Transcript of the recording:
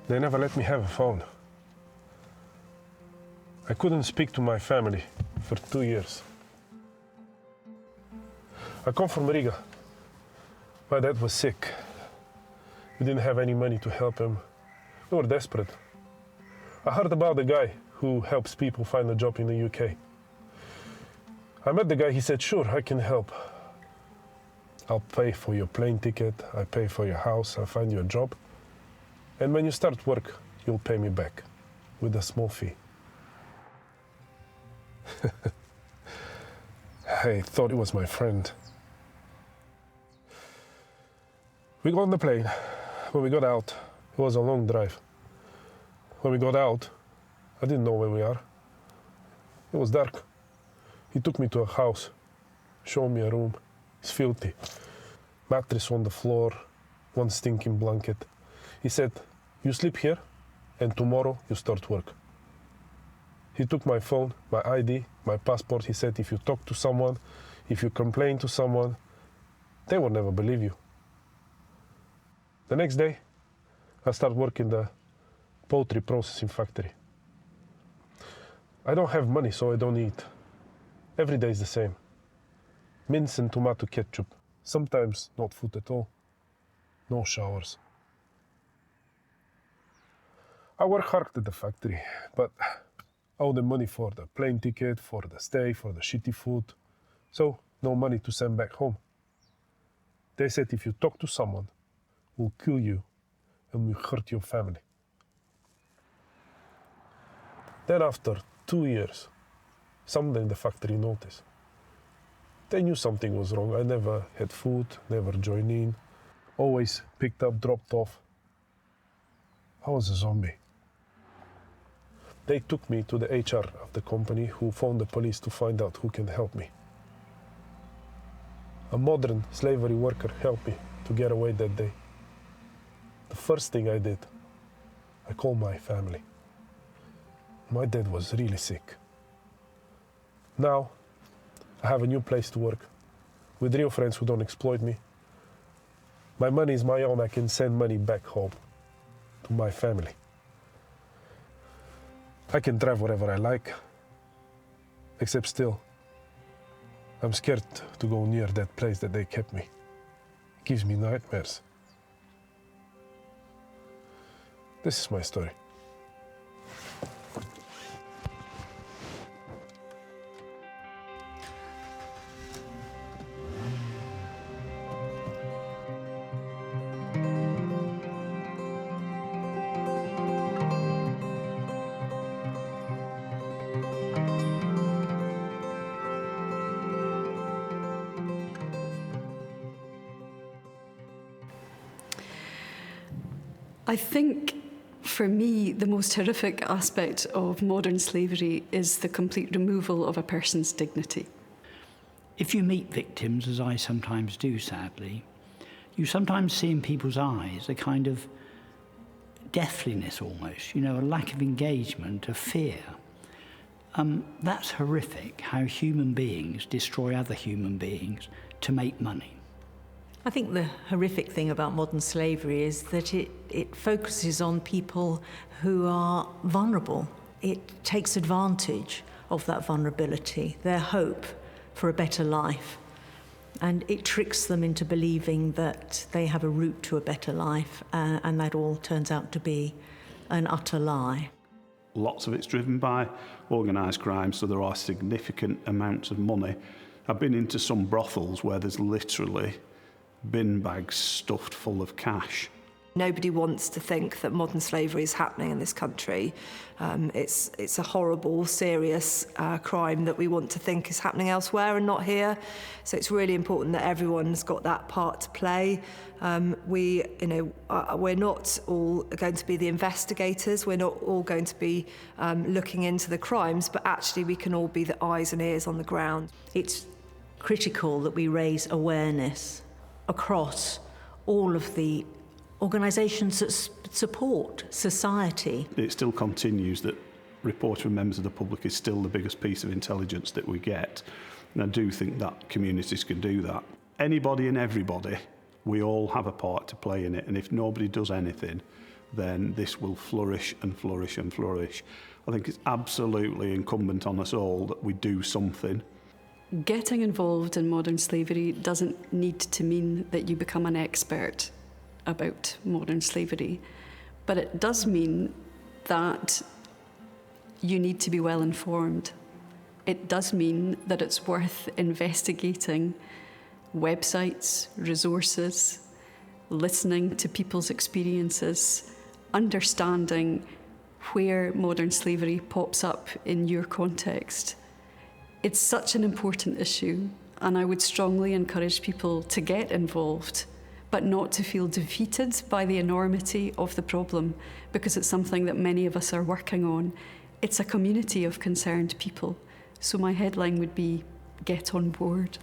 They never let me have a phone. I couldn't speak to my family for 2 years. I come from Riga. My dad was sick. We didn't have any money to help him. We were desperate. I heard about the guy who helps people find a job in the UK. I met the guy, he said, sure, I can help. I'll pay for your plane ticket, I pay for your house, I'll find you a job. And when you start work, you'll pay me back with a small fee. I thought he was my friend. We got on the plane. When we got out, it was a long drive. When we got out, I didn't know where we are. It was dark. He took me to a house, showed me a room. It's filthy. Mattress on the floor, one stinking blanket. He said, you sleep here, and tomorrow you start work. He took my phone, my ID, my passport. He said, if you talk to someone, if you complain to someone, they will never believe you. The next day, I start working in the poultry processing factory. I don't have money, so I don't eat. Every day is the same. Mince and tomato ketchup. Sometimes not food at all. No showers. I work hard at the factory, but I owe them money for the plane ticket, for the stay, for the shitty food. So, no money to send back home. They said if you talk to someone, we'll kill you and we'll hurt your family. Then after 2 years, someone in the factory noticed. They knew something was wrong. I never had food, never joined in, always picked up, dropped off. I was a zombie. They took me to the HR of the company who phoned the police to find out who can help me. A modern slavery worker helped me to get away that day. The first thing I did, I called my family. My dad was really sick. Now, I have a new place to work with real friends who don't exploit me. My money is my own. I can send money back home to my family. I can drive wherever I like, except still, I'm scared to go near that place that they kept me. It gives me nightmares. This is my story. I think, for me, the most horrific aspect of modern slavery is the complete removal of a person's dignity. If you meet victims, as I sometimes do, sadly, you sometimes see in people's eyes a kind of deathliness almost, a lack of engagement, of fear. That's horrific, how human beings destroy other human beings to make money. I think the horrific thing about modern slavery is that it focuses on people who are vulnerable. It takes advantage of that vulnerability, their hope for a better life, and it tricks them into believing that they have a route to a better life, and that all turns out to be an utter lie. Lots of it's driven by organised crime, so there are significant amounts of money. I've been into some brothels where there's literally bin bags stuffed full of cash. Nobody wants to think that modern slavery is happening in this country. It's a horrible, serious crime that we want to think is happening elsewhere and not here. So it's really important that everyone's got that part to play. We're not all going to be the investigators. We're not all going to be looking into the crimes, but actually we can all be the eyes and ears on the ground. It's critical that we raise awareness across all of the organisations that support society. It still continues that reporting from members of the public is still the biggest piece of intelligence that we get. And I do think that communities can do that. Anybody and everybody, we all have a part to play in it. And if nobody does anything, then this will flourish and flourish and flourish. I think it's absolutely incumbent on us all that we do something. Getting involved in modern slavery doesn't need to mean that you become an expert about modern slavery, but it does mean that you need to be well informed. It does mean that it's worth investigating websites, resources, listening to people's experiences, understanding where modern slavery pops up in your context. It's such an important issue, and I would strongly encourage people to get involved, but not to feel defeated by the enormity of the problem, because it's something that many of us are working on. It's a community of concerned people. So my headline would be, get on board.